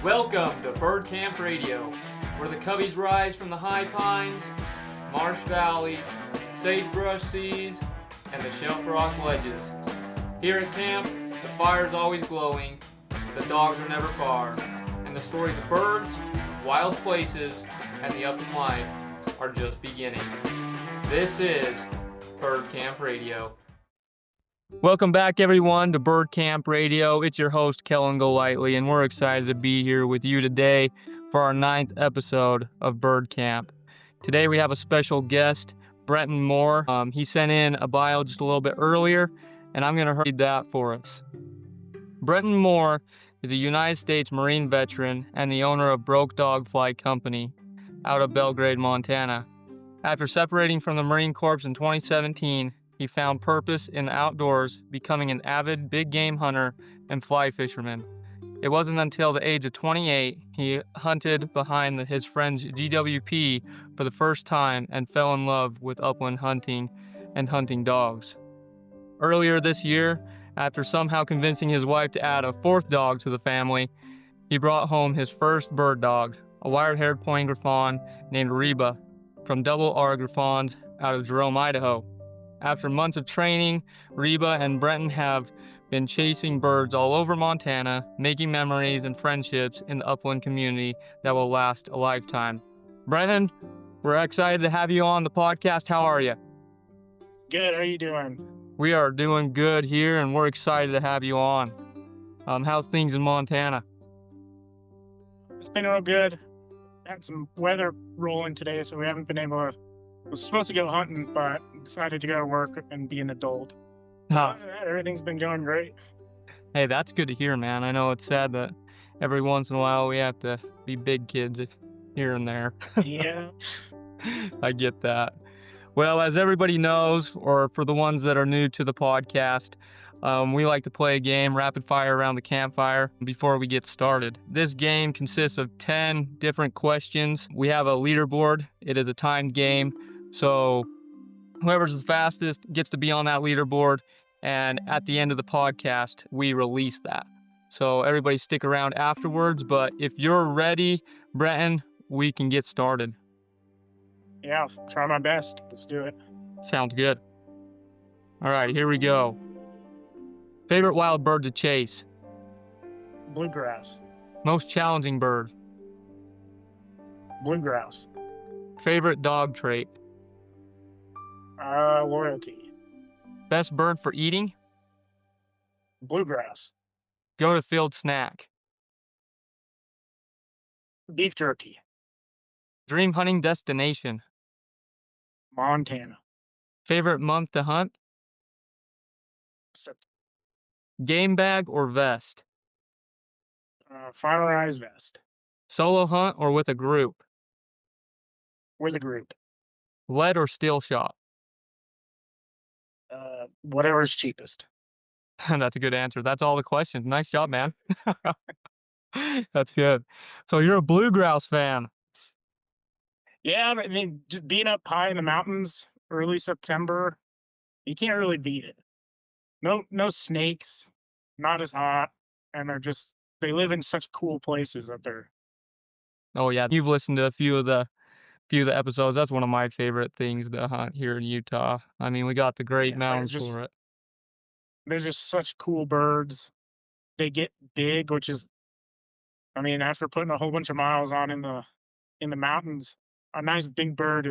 Welcome to Bird Camp Radio, where the coveys rise from the high pines, marsh valleys, sagebrush seas, and the shelf rock ledges. Here at camp, the fire's always glowing, the dogs are never far, and the stories of birds, wild places, and the upland life are just beginning. This is Bird Camp Radio. Welcome back, everyone, to Bird Camp Radio. It's your host, Kellen Golightly, and we're excited to be here with you today for our 9th episode of Bird Camp. Today we have a special guest, Brenton Moore. He sent in a bio just a little bit earlier, and I'm going to read that for us. Brenton Moore is a United States Marine veteran and the owner of Broke Dog Fly Company out of Belgrade, Montana. After separating from the Marine Corps in 2017, he found purpose in the outdoors, becoming an avid big game hunter and fly fisherman. It wasn't until the age of 28 he hunted behind his friend's GWP for the first time and fell in love with upland hunting and hunting dogs. Earlier this year, after somehow convincing his wife to add a 4th dog to the family, he brought home his first bird dog, a Wirehaired Pointing Griffon named Reba, from Double R Griffons out of Jerome, Idaho. After months of training, Reba and Brenton have been chasing birds all over Montana, making memories and friendships in the upland community that will last a lifetime. Brenton, we're excited to have you on the podcast. How are you? Good. How are you doing? We are doing good here, and we're excited to have you on. How's things in Montana? It's been real good. Had some weather rolling today, so we haven't been able to. Was supposed to go hunting, but decided to go to work and be an adult. Everything's been going great. Hey, that's good to hear, man. I know it's sad that every once in a while we have to be big kids here and there. Yeah. I get that. Well, as everybody knows, or for the ones that are new to the podcast, we like to play a game, rapid fire around the campfire, before we get started. This game consists of 10 different questions. We have a leaderboard. It is a timed game. So whoever's the fastest gets to be on that leaderboard, and at the end of the podcast, we release that. So everybody stick around afterwards, but if you're ready, Brenton, we can get started. Yeah, try my best. Let's do it. Sounds good. All right, here we go. Favorite wild bird to chase? Bluegrass. Most challenging bird? Bluegrass. Favorite dog trait? Loyalty. Best bird for eating? Bluegrass. Go to field snack? Beef jerky. Dream hunting destination? Montana. Favorite month to hunt? Game bag or vest? Fireized vest. Solo hunt or with a group? With a group. Lead or steel shot? Whatever's cheapest. That's a good answer. That's all the questions. Nice job, man. That's good. So you're a bluegrouse fan. Yeah, I mean, just being up high in the mountains, early September, you can't really beat it. No snakes, not as hot, and they live in such cool places up there. Oh yeah, you've listened to a few of the episodes. That's one of my favorite things to hunt here in Utah. I mean, we got the great mountains for it. There's just such cool birds. They get big, which is, I mean, after putting a whole bunch of miles on in the mountains, a nice big bird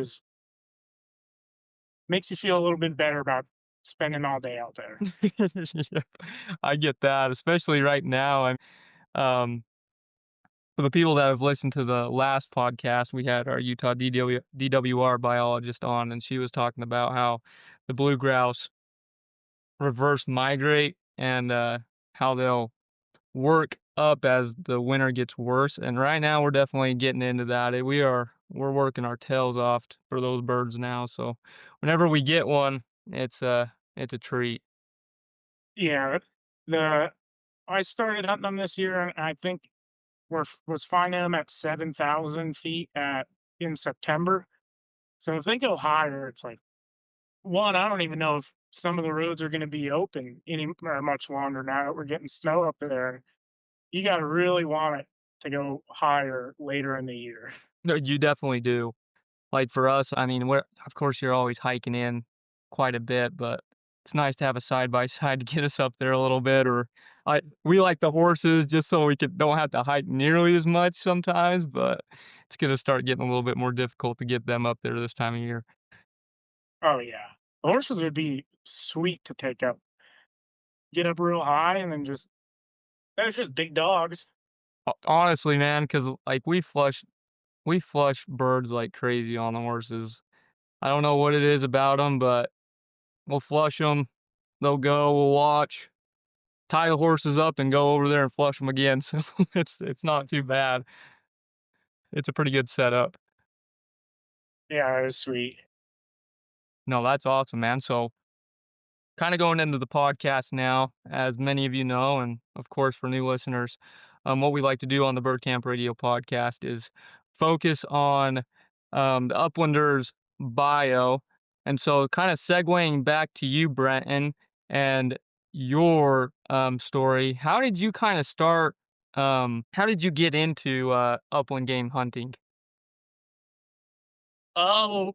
makes you feel a little bit better about spending all day out there. Yep, I get that, especially right now. For the people that have listened to the last podcast, we had our Utah DWR biologist on, and she was talking about how the blue grouse reverse migrate and how they'll work up as the winter gets worse. And right now we're definitely getting into that. We're working our tails off for those birds now. So whenever we get one, it's a treat. Yeah, I started hunting them this year, and I think was finding them at 7,000 feet in September. So if they go higher, it's like, one, I don't even know if some of the roads are going to be open much longer now that we're getting snow up there. You got to really want it to go higher later in the year. No, you definitely do. Like for us, I mean, we're of course you're always hiking in quite a bit, but it's nice to have a side by side to get us up there a little bit. Or we like the horses just so we don't have to hike nearly as much sometimes, but it's gonna start getting a little bit more difficult to get them up there this time of year. Oh yeah, the horses would be sweet to take up. Get up real high and then just they're just big dogs. Honestly, man, because like we flush birds like crazy on the horses. I don't know what it is about them, but we'll flush them. They'll go. We'll watch. Tie the horses up and go over there and flush them again, so it's not too bad. It's a pretty good setup. Yeah, it was sweet. No, that's awesome, man. So, kinda going into the podcast now, as many of you know, and of course for new listeners, what we like to do on the Bird Camp Radio podcast is focus on, the uplander's bio, and so kinda segueing back to you, Brenton, and your, story, how did you kinda start, how did you get into, upland game hunting? Oh,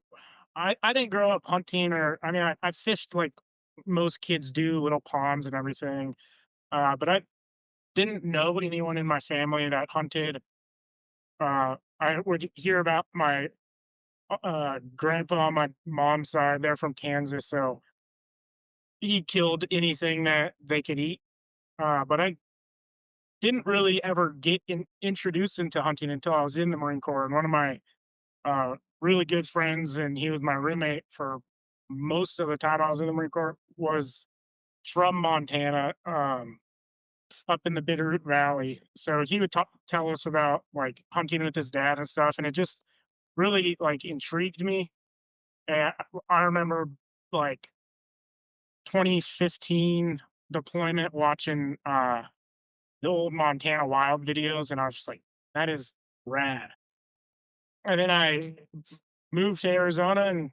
I didn't grow up hunting or I mean, I fished like most kids do, little ponds and everything. But I didn't know anyone in my family that hunted. I would hear about my grandpa on my mom's side. They're from Kansas, so he killed anything that they could eat. But I didn't really ever get introduced into hunting until I was in the Marine Corps. And one of my really good friends, and he was my roommate for most of the time I was in the Marine Corps, was from Montana, up in the Bitterroot Valley. So he would tell us about like hunting with his dad and stuff, and it just really like intrigued me. And I remember like 2015 deployment watching the old Montana wild videos, and I was just like, that is rad. And then I moved to Arizona and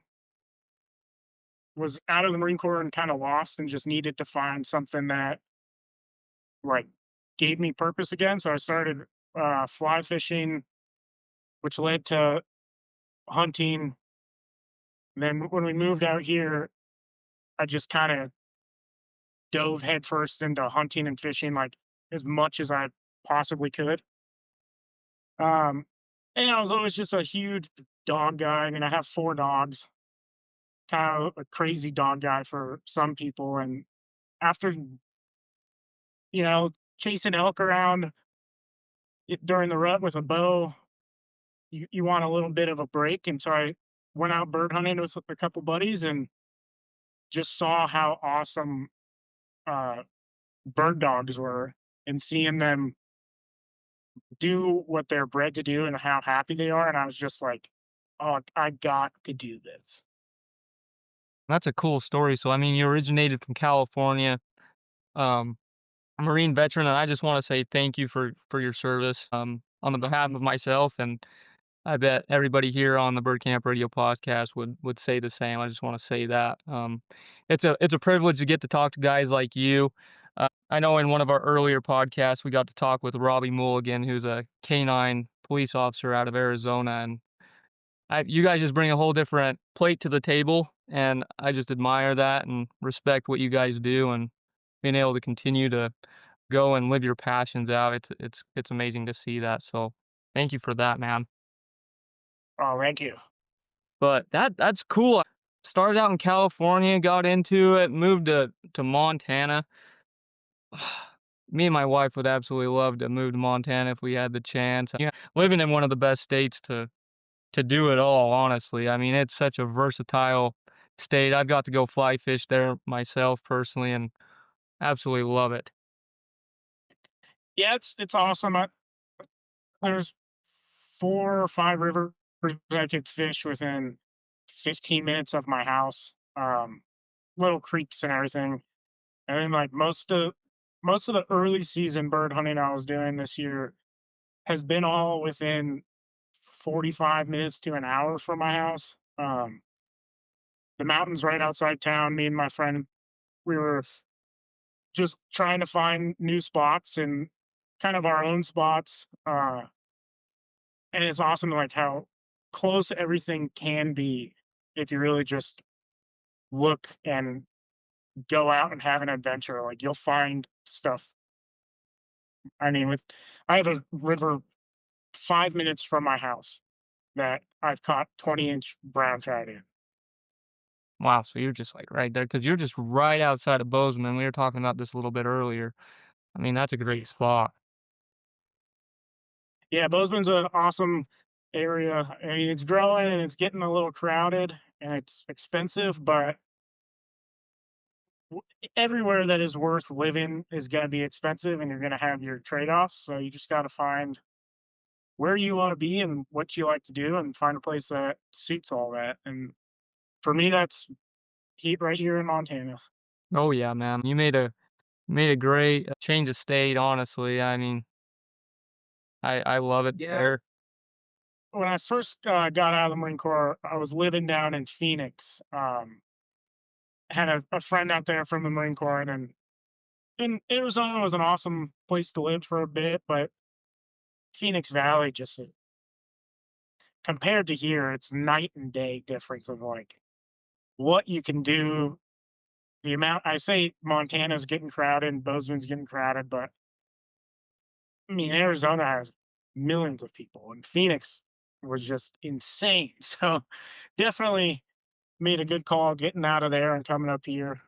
was out of the Marine Corps and kind of lost and just needed to find something that like gave me purpose again. So I started fly fishing, which led to hunting. Then when we moved out here, I just kind of dove headfirst into hunting and fishing like as much as I possibly could. Um, and I was always just a huge dog guy. I mean, I have 4 dogs, kind of a crazy dog guy for some people. And after, chasing elk around during the rut with a bow, you want a little bit of a break. And so I went out bird hunting with a couple buddies and just saw how awesome uh, bird dogs were and seeing them do what they're bred to do and how happy they are. And I was just like, oh, I got to do this. That's a cool story. So, I mean, you originated from California, um, a Marine veteran, and I just wanna say thank you for your service, on the behalf of myself, and I bet everybody here on the Bird Camp Radio podcast would say the same. I just wanna say that. It's a privilege to get to talk to guys like you. I know in one of our earlier podcasts, we got to talk with Robbie Mulligan, who's a canine police officer out of Arizona, and you guys just bring a whole different plate to the table, and I just admire that and respect what you guys do and being able to continue to go and live your passions out. It's amazing to see that. So thank you for that, man. Oh, thank you. But that's cool. Started out in California, got into it, moved to Montana. Me and my wife would absolutely love to move to Montana if we had the chance. Yeah, living in one of the best states to do it all, honestly. I mean, it's such a versatile state. I've got to go fly fish there myself personally and absolutely love it. Yeah, it's awesome. There's 4 or 5 rivers I could fish within 15 minutes of my house. Little creeks and everything. And then like most of the early season bird hunting I was doing this year has been all within 45 minutes to an hour from my house. The mountains right outside town. Me and my friend, we were just trying to find new spots and kind of our own spots. And it's awesome like how close everything can be if you really just look and go out and have an adventure. Like you'll find stuff. I mean, with I have a river 5 minutes from my house that I've caught 20-inch brown trout in. Wow, so you're just, like, right there because 'cause you're just right outside of Bozeman. We were talking about this a little bit earlier. I mean, that's a great spot. Yeah, Bozeman's an awesome area. I mean, it's growing and it's getting a little crowded and it's expensive, but everywhere that is worth living is going to be expensive and you're going to have your trade-offs. So you just got to find where you want to be and what you like to do and find a place that suits all that. And for me, that's heat right here in Montana. Oh, yeah, man. You made a great change of state, honestly. I mean, I love it there. When I first got out of the Marine Corps, I was living down in Phoenix. Had a friend out there from the Marine Corps, and Arizona was an awesome place to live for a bit, but Phoenix Valley just compared to here, it's night and day difference of like what you can do. The amount I say Montana's getting crowded and Bozeman's getting crowded, but I mean Arizona has millions of people, and Phoenix was just insane. So definitely made a good call getting out of there and coming up here.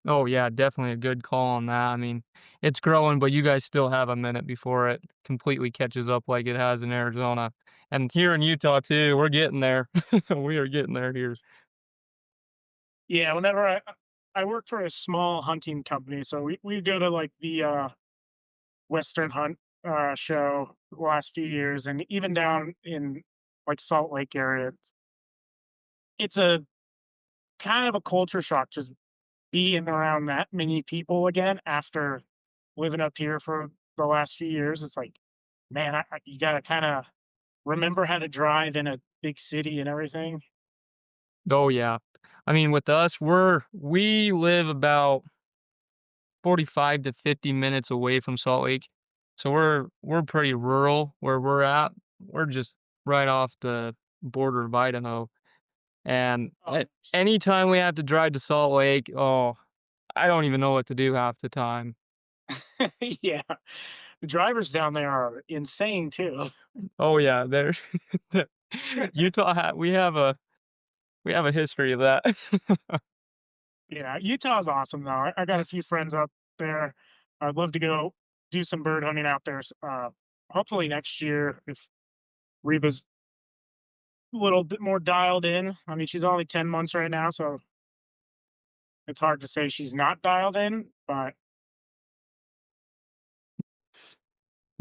Oh, yeah, definitely a good call on that. I mean, it's growing, but you guys still have a minute before it completely catches up like it has in Arizona. And here in Utah too, we're getting there. We are getting there here. Yeah, whenever I work for a small hunting company, so we go to like the Western Hunt show the last few years, and even down in like Salt Lake area, it's a kind of a culture shock just being around that many people again after living up here for the last few years. It's like, man, you got to kind of remember how to drive in a big city and everything. Oh, yeah. I mean, with us, we live about 45 to 50 minutes away from Salt Lake. So we're pretty rural where we're at. We're just right off the border of Idaho. And Oh, anytime we have to drive to Salt Lake, oh, I don't even know what to do half the time. yeah. The drivers down there are insane too. Oh yeah, there Utah we have a history of that. Yeah, Utah's awesome though. I got a few friends up there. I'd love to go do some bird hunting out there. Hopefully next year if Reba's a little bit more dialed in. I mean, she's only 10 months right now, so it's hard to say she's not dialed in, but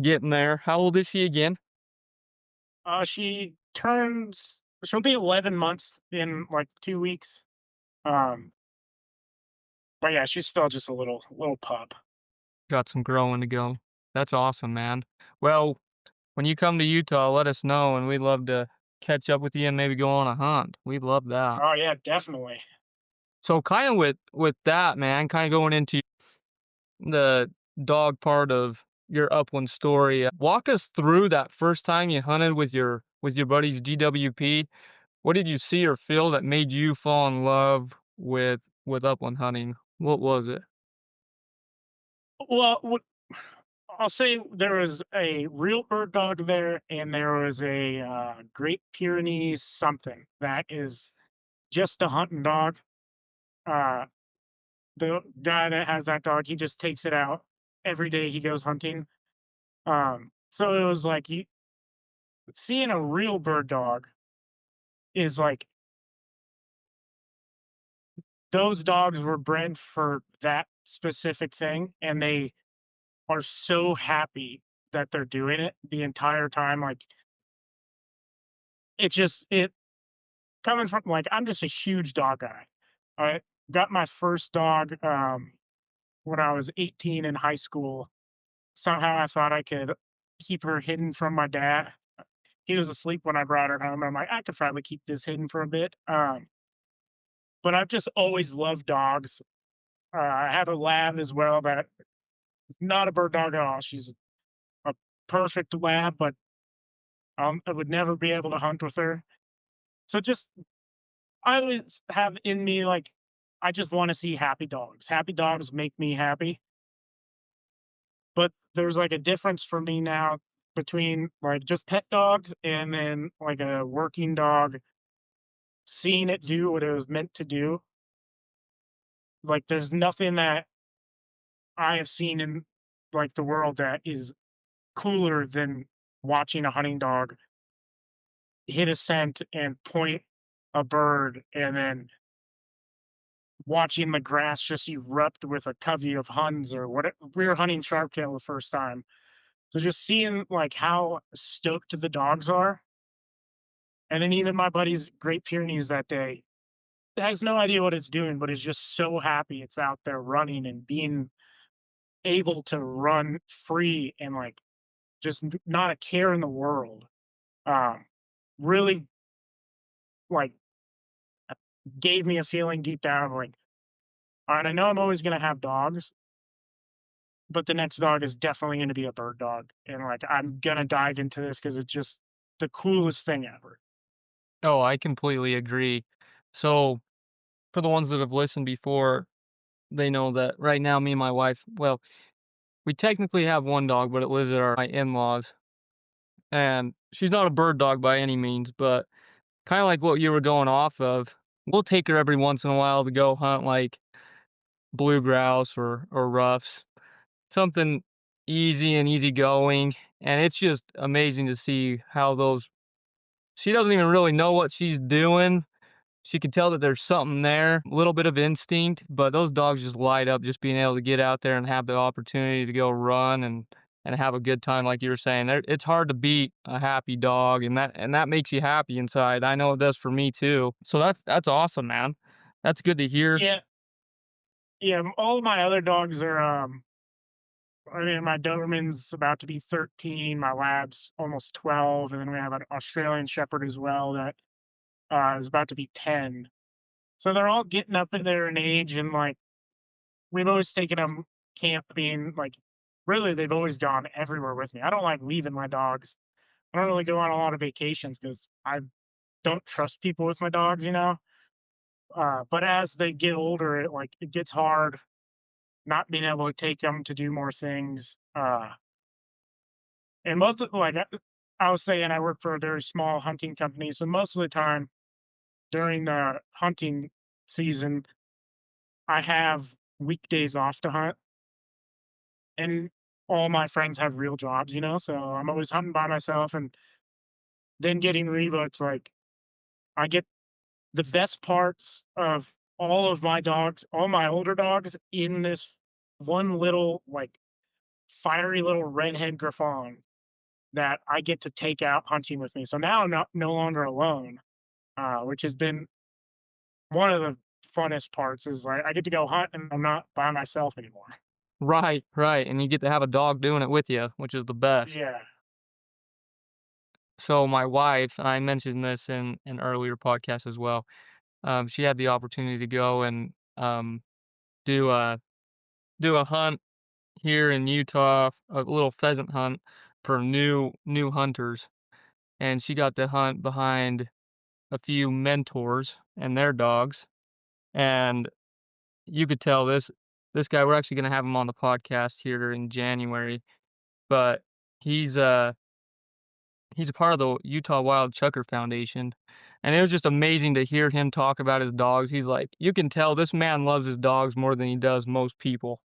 Getting there. How old is she again? she'll be 11 months in like 2 weeks. Um, but yeah, she's still just a little pup. Got some growing to go. That's awesome, man. Well, when you come to Utah, let us know and we'd love to catch up with you and maybe go on a hunt. We'd love that. Oh yeah, definitely. So kind of with that, man, kind of going into the dog part of your upland story. Walk us through that first time you hunted with your buddy's GWP. What did you see or feel that made you fall in love with upland hunting? What was it? Well, I'll say there was a real bird dog there, and there was a Great Pyrenees something that is just a hunting dog. Uh, the guy that has that dog, he just takes it out every day he goes hunting. So it was like you seeing a real bird dog is like those dogs were bred for that specific thing, and they are so happy that they're doing it the entire time. Like it coming from like I'm just a huge dog guy. I got my first dog when I was 18 in high school. Somehow I thought I could keep her hidden from my dad. He was asleep when I brought her home. I'm like, I could probably keep this hidden for a bit. But I've just always loved dogs. I have a lab as well that not a bird dog at all. She's perfect lab, but I would never be able to hunt with her. So just I always have in me like I just want to see happy dogs. Happy dogs make me happy. But there's like a difference for me now between like just pet dogs and then like a working dog, seeing it do what it was meant to do. Like there's nothing that I have seen in like the world that is cooler than watching a hunting dog hit a scent and point a bird and then watching the grass just erupt with a covey of huns or what we were hunting sharptail the first time. So just seeing like how stoked the dogs are. And then even my buddy's Great Pyrenees that day has no idea what it's doing, but is just so happy it's out there running and being able to run free and like just not a care in the world. Um, really like gave me a feeling deep down like, all right, I know I'm always gonna have dogs, but the next dog is definitely gonna be a bird dog. And like I'm gonna dive into this because it's just the coolest thing ever. Oh, I completely agree. So, for the ones that have listened before, they know that right now, me and my wife, well, we technically have one dog, but it lives at my in-laws, and she's not a bird dog by any means, but kind of like what you were going off of. We'll take her every once in a while to go hunt like blue grouse or ruffs, something easy and easygoing, and it's just amazing to see how those. She doesn't even really know what she's doing. She could tell that there's something there, a little bit of instinct, but those dogs just light up just being able to get out there and have the opportunity to go run and have a good time like you were saying. It's hard to beat a happy dog and that makes you happy inside. I know it does for me too. So that's awesome, man. That's good to hear. Yeah, yeah. All of my other dogs are I mean, my Doberman's about to be 13, my Lab's almost 12, and then we have an Australian Shepherd as well that is about to be 10. So they're all getting up in there in age, and like we've always taken them camping. Like, really, they've always gone everywhere with me. I don't like leaving my dogs. I don't really go on a lot of vacations because I don't trust people with my dogs, you know. But as they get older, it gets hard not being able to take them to do more things. And most of like I was saying, I work for a very small hunting company, so most of the time during the hunting season, I have weekdays off to hunt, and all my friends have real jobs, you know. So I'm always hunting by myself, and then getting Reba, it's like I get the best parts of all of my dogs, all my older dogs, in this one little like fiery little redhead Griffon that I get to take out hunting with me. So now I'm not no longer alone, which has been one of the funnest parts. Is like I get to go hunt and I'm not by myself anymore. Right, right. And you get to have a dog doing it with you, which is the best. Yeah, So my wife, I mentioned this in an earlier podcast as well. She had the opportunity to go and do a do a hunt here in Utah, a little pheasant hunt for new hunters, and she got to hunt behind a few mentors and their dogs, and you could tell this guy. We're actually gonna have him on the podcast here in January, but he's he's a part of the Utah Wild Chucker Foundation, and it was just amazing to hear him talk about his dogs. He's like, you can tell this man loves his dogs more than he does most people.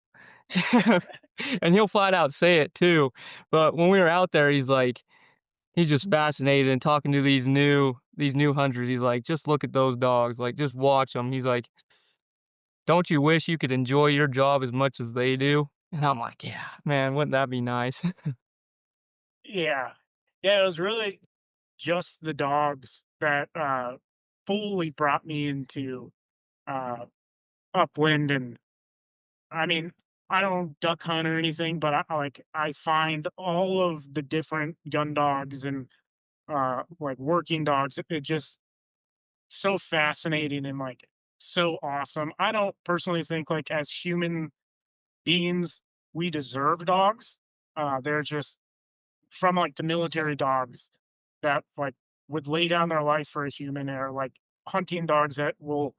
And he'll flat out say it too. But when we were out there, he's just fascinated and talking to these new hunters. He's like, just look at those dogs, like just watch them. He's like, don't you wish you could enjoy your job as much as they do? And I'm like, yeah, man, wouldn't that be nice? yeah, yeah. It was really just the dogs that fully brought me into uh, upland, and I mean, I don't duck hunt or anything, but I find all of the different gun dogs and like working dogs. It just so fascinating and like so awesome. I don't personally think like as human beings we deserve dogs. They're just from like the military dogs that like would lay down their life for a human, or like hunting dogs that will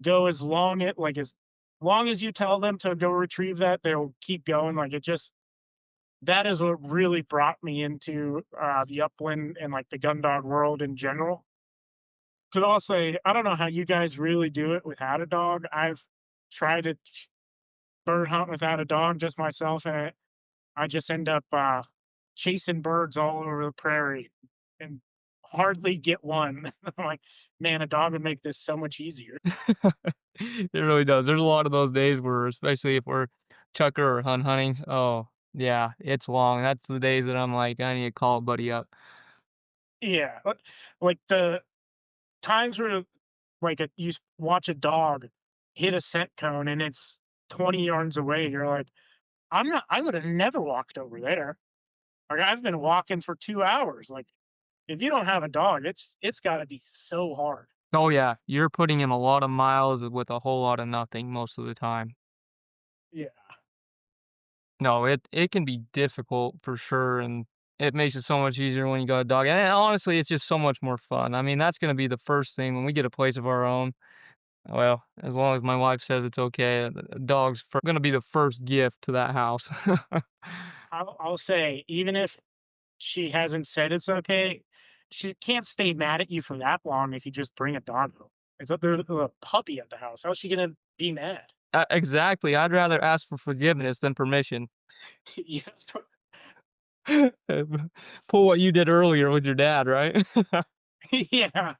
go as long as you tell them to go retrieve that, they'll keep going. Like it just that is what really brought me into the upland and like the gun dog world in general. Because I'll say, I don't know how you guys really do it without a dog. I've tried to bird hunt without a dog just myself, and I just end up chasing birds all over the prairie and hardly get one. I'm like, man, a dog would make this so much easier. It really does. There's a lot of those days where, especially if we're chucker or hunting, oh, yeah, it's long. That's the days that I'm like, I need to call a buddy up. Yeah, like the times where like watch a dog hit a scent cone and it's 20 yards away. You're like, I would have never walked over there. Like I've been walking for 2 hours. Like if you don't have a dog, it's got to be so hard. Oh, yeah, you're putting in a lot of miles with a whole lot of nothing most of the time. Yeah. No, it can be difficult for sure, and it makes it so much easier when you got a dog, and honestly, it's just so much more fun. I mean, that's gonna be the first thing when we get a place of our own. Well, as long as my wife says it's okay, the dog's gonna be the first gift to that house. I'll say, even if she hasn't said it's okay, she can't stay mad at you for that long if you just bring a dog home. There's a puppy at the house. How's she gonna be mad? Exactly, I'd rather ask for forgiveness than permission. Yeah. Pull what you did earlier with your dad, right? Yeah.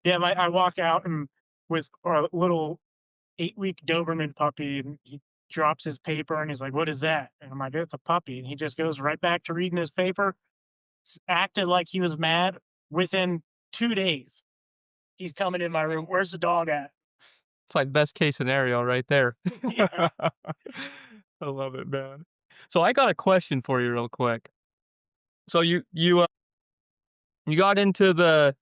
Yeah, I walk out and with our little 8-week Doberman puppy, and he drops his paper and he's like, "What is that?" And I'm like, "It's a puppy." And he just goes right back to reading his paper, acted like he was mad. Within 2 days, he's coming in my room. "Where's the dog at?" It's like best case scenario right there. Yeah. I love it, man. So I got a question for you real quick. So you got into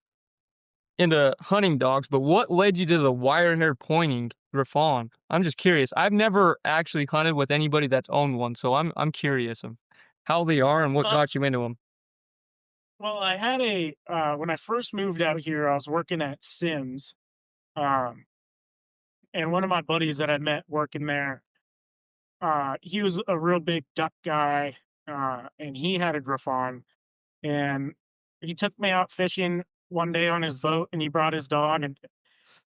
hunting dogs, but what led you to the wire-haired pointing Griffon? I'm just curious. I've never actually hunted with anybody that's owned one, so I'm curious of how they are and what Uh, got you into them. well, I had when I first moved out here, I was working at Sims, um, and one of my buddies that I met working there, he was a real big duck guy, and he had a Griffon, and he took me out fishing one day on his boat, and he brought his dog, and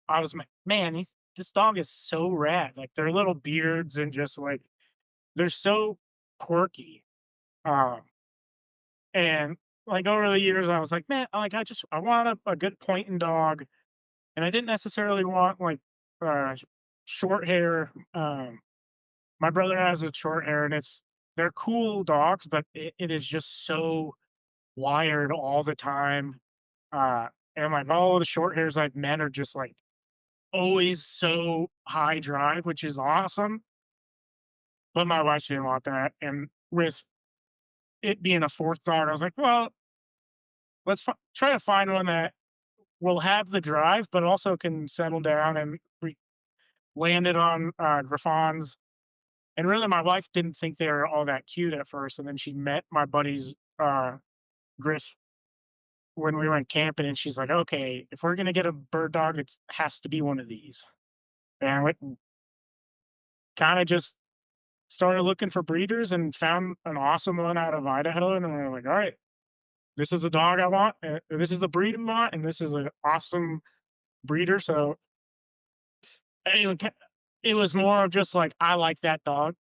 I was like, "Man, this dog is so rad." Like, their little beards and just, like, they're so quirky, um, and, like, over the years, I was like, "Man, like, I want a good pointing dog," and I didn't necessarily want, like, sh short hair. My brother has a short hair, and they're cool dogs, but it is just so wired all the time. And like all of the short hairs I've met are just like always so high drive, which is awesome. But my wife didn't want that. And with it being a fourth dog, I was like, well, try to find one that will have the drive, but also can settle down. And we landed on Griffons. And really, my wife didn't think they were all that cute at first. And then she met my buddy's Griff when we went camping, and she's like, "Okay, if we're gonna get a bird dog, it has to be one of these." And I went and kind of just started looking for breeders and found an awesome one out of Idaho, and we are like, "All right, this is the dog I want. This is the breed I want, and this is an awesome breeder." So it, it was more of just like I like that dog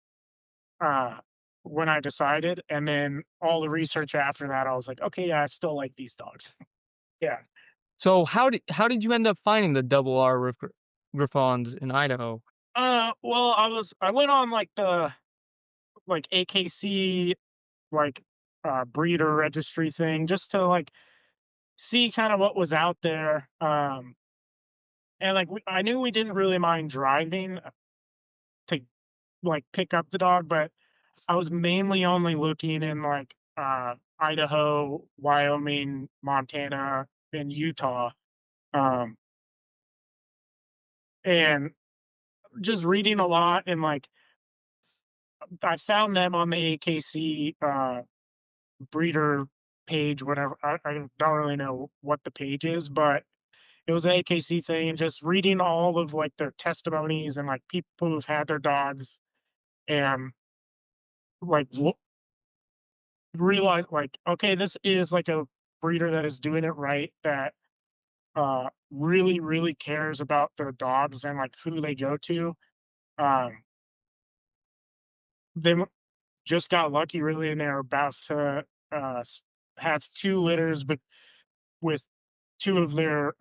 uh, when I decided, and then all the research after that, I was like, "Okay, yeah, I still like these dogs." Yeah. So how did you end up finding the double R Griffons in Idaho? Well, I went on like the AKC, like, breeder registry thing just to, like, see kinda what was out there, and, like, I knew we didn't really mind driving to, like, pick up the dog, but I was mainly only looking in, like, Idaho, Wyoming, Montana, and Utah, um, and just reading a lot, and, like, I found them on the AKC, breeder page, whatever. I don't really know what the page is, but it was an AKC thing, and just reading all of like their testimonies and like people who've had their dogs and like realize like, okay, this is like a breeder that is doing it right, that really, really cares about their dogs and like who they go to. Um, they just got lucky really, and they're about to have two litters, but with two of their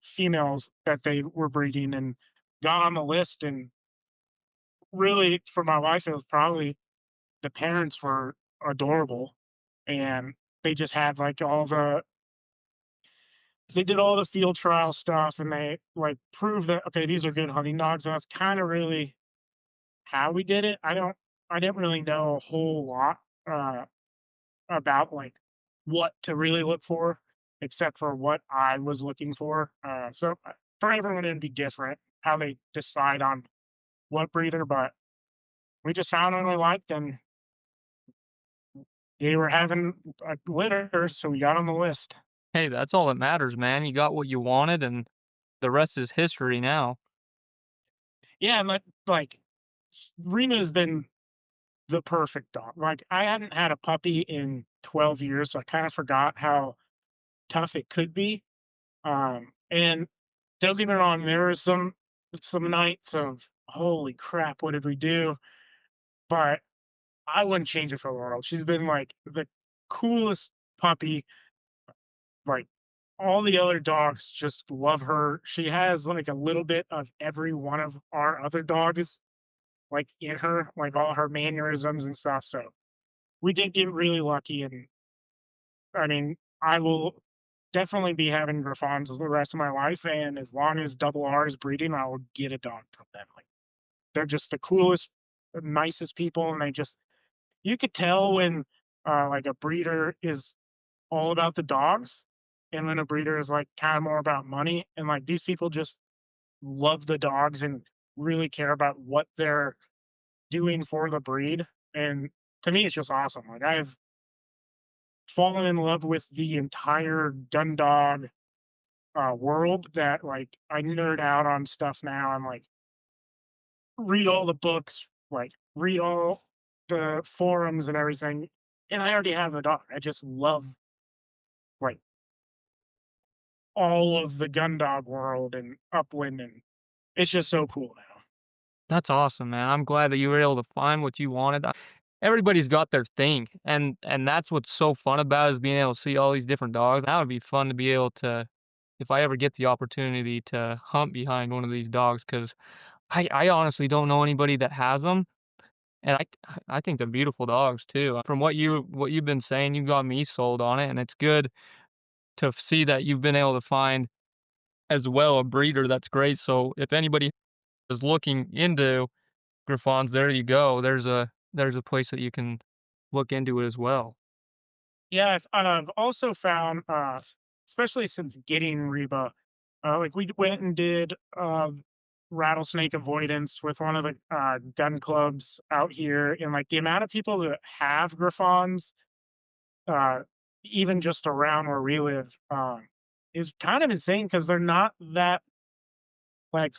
females that they were breeding and got on the list. And really, for my wife, it was probably the parents were adorable, and they just had like they did all the field trial stuff, and they like proved that okay, these are good hunting dogs. And that's kind of really how we did it. I didn't really know a whole lot uh, about like what to really look for, except for what I was looking for. For everyone, it'd be different how they decide on what breeder, but we just found one we liked, and they were having a litter, so we got on the list. Hey, that's all that matters, man. You got what you wanted, and the rest is history now. Yeah, and like Rena has been the perfect dog. Like I hadn't had a puppy in 12 years, so I kind of forgot how tough it could be. And don't get me wrong, there were some nights of holy crap, what did we do? But I wouldn't change it for the world. She's been like the coolest puppy. Like all the other dogs just love her. She has like a little bit of every one of our other dogs, like in her, like all her mannerisms and stuff. So we did get really lucky. And I mean, I will definitely be having Griffons the rest of my life. And as long as Double R is breeding, I will get a dog from them. Like they're just the coolest, nicest people. And they just, you could tell when like a breeder is all about the dogs, and when a breeder is like kind of more about money. And like these people just love the dogs and really care about what they're doing for the breed. And to me, it's just awesome. Like I've fallen in love with the entire gun dog world, that like I nerd out on stuff now and like read all the books, like read all the forums and everything. And I already have a dog. I just love like all of the gun dog world and upland, and it's just so cool now. That's awesome, man. I'm glad that you were able to find what you wanted. Everybody's got their thing, and that's what's so fun about is being able to see all these different dogs. That would be fun to be able to, if I ever get the opportunity to hunt behind one of these dogs, because I honestly don't know anybody that has them, and I think they're beautiful dogs too. From what you've been saying, you got me sold on it, and it's good to see that you've been able to find as well a breeder that's great. So if anybody is looking into Griffons, there you go. There's a place that you can look into it as well. Yeah, I've also found, especially since getting Reba, like we went and did rattlesnake avoidance with one of the gun clubs out here, and like the amount of people that have Griffons, uh, even just around where we live, is kind of insane because they're not that like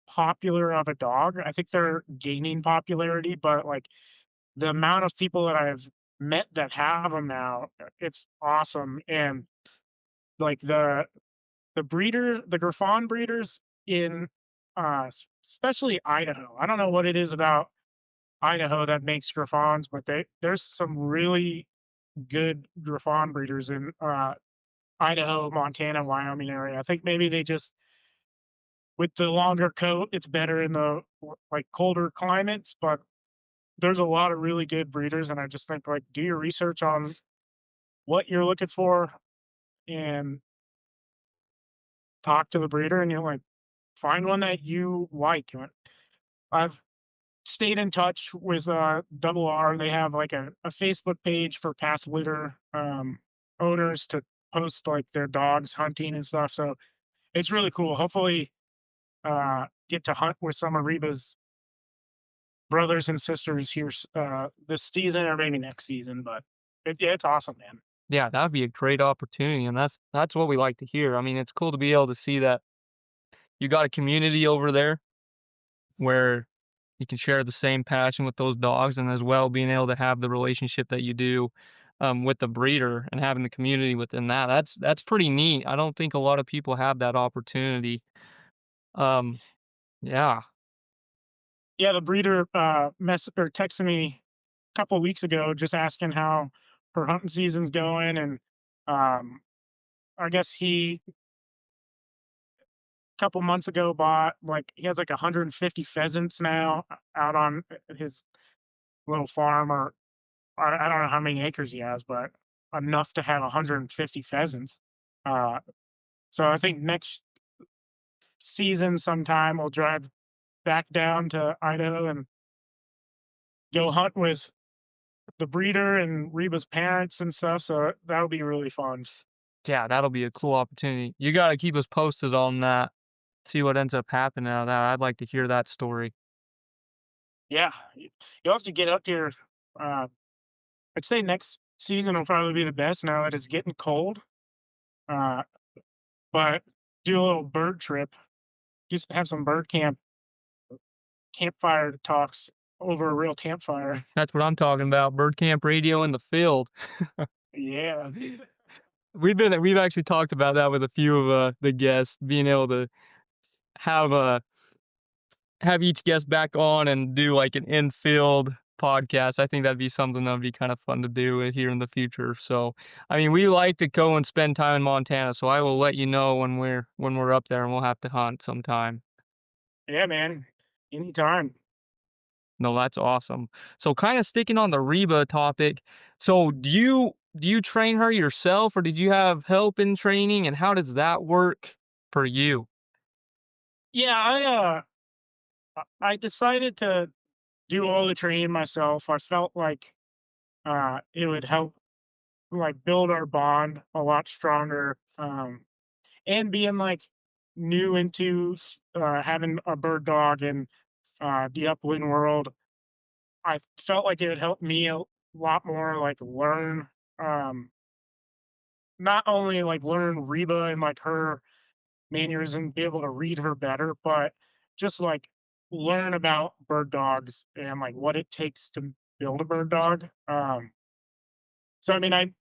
popular of a dog. I think they're gaining popularity, but like the amount of people that I've met that have them now, it's awesome. And like the Griffon breeders in especially Idaho. I don't know what it is about Idaho that makes Griffons, but there's some really good Griffon breeders in Idaho, Montana, Wyoming area. I think maybe they just with the longer coat, it's better in the like colder climates, but there's a lot of really good breeders. And I just think like do your research on what you're looking for and talk to the breeder, and you'll like find one that you like. I've stayed in touch with Double R. They have like a Facebook page for past litter owners to post like their dogs hunting and stuff. So it's really cool. Hopefully get to hunt with some of Reba's brothers and sisters here this season or maybe next season. But yeah, it's awesome, man. Yeah, that would be a great opportunity, and that's what we like to hear. I mean, it's cool to be able to see that you got a community over there where you can share the same passion with those dogs, and as well being able to have the relationship that you do with the breeder and having the community within that. That's pretty neat. I don't think a lot of people have that opportunity. Um, yeah, Yeah, the breeder mess or texted me a couple of weeks ago just asking how her hunting season's going, and um, I guess he a couple months ago bought like he has like 150 pheasants now out on his little farm, or I don't know how many acres he has, but enough to have 150 pheasants. Uh, so I think next season sometime we'll drive back down to Idaho and go hunt with the breeder and Reba's parents and stuff. So that'll be really fun. yeah, that'll be a cool opportunity. You got to keep us posted on that. See what ends up happening out of that. I'd like to hear that story. Yeah, you'll have to get up here. Uh, I'd say next season will probably be the best now that it's getting cold. Uh, but do a little bird trip. Just have some bird campfire talks over a real campfire. That's what I'm talking about. Bird camp radio in the field. Yeah. We've actually talked about that with a few of the guests, being able to have have each guest back on and do like an in-field podcast. I think that'd be something that'd be kind of fun to do here in the future. So, I mean, we like to go and spend time in Montana, so I will let you know when we're up there and we'll have to hunt sometime. Yeah, man. Anytime. No, that's awesome. So kind of sticking on the Reba topic. So do you train her yourself or did you have help in training and how does that work for you? Yeah, I decided to do all the training myself. I felt like it would help like build our bond a lot stronger. And being like new into having a bird dog in the upland world, I felt like it would help me a lot more like learn um not only like learn Reba and like her mannerism, be able to read her better, but just like learn about bird dogs and like what it takes to build a bird dog. So I mean, I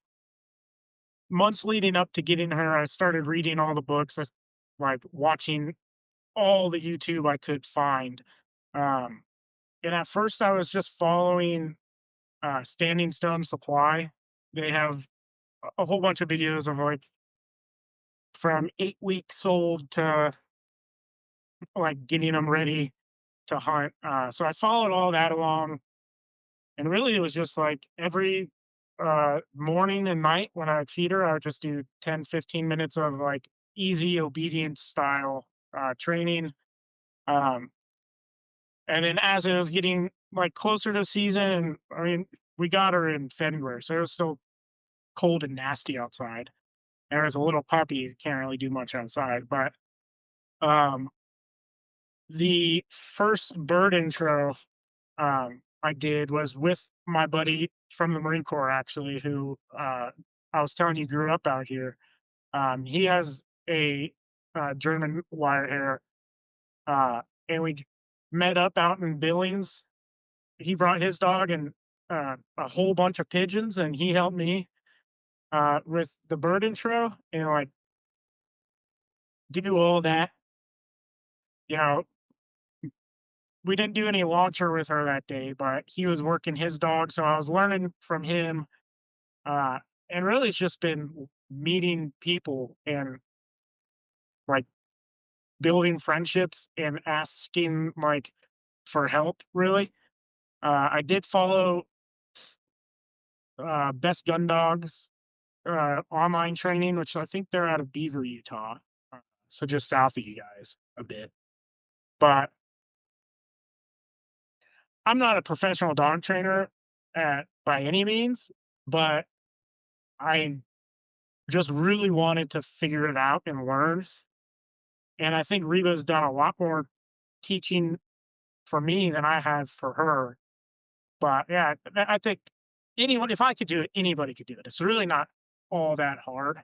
months leading up to getting her, I started reading all the books, like watching all the YouTube I could find. Um, and at first, I was just following Standing Stone Supply. They have a whole bunch of videos of like from 8 weeks old to like getting them ready to hunt. So I followed all that along, and really it was just like every morning and night when I would feed her, I would just do 10, 15 minutes of like easy obedience style training. Um, and then as it was getting like closer to season, I mean, we got her in February, so it was still cold and nasty outside. And as a little puppy, you can't really do much outside. But um, the first bird intro I did was with my buddy from the Marine Corps, actually, who I was telling you grew up out here. He has a German wire hair, and we met up out in Billings. He brought his dog and a whole bunch of pigeons, and he helped me with the bird intro and like do all that. You know, we didn't do any launcher with her that day, but he was working his dog, so I was learning from him. Uh, and really, it's just been meeting people and like building friendships and asking like for help. Really, I did follow Best Gun Dogs online training, which I think they're out of Beaver, Utah, so just south of you guys a bit. But I'm not a professional dog trainer by any means, but I just really wanted to figure it out and learn. And I think Reba's done a lot more teaching for me than I have for her. But yeah, I think anyone, if I could do it, anybody could do it. It's really not all that hard.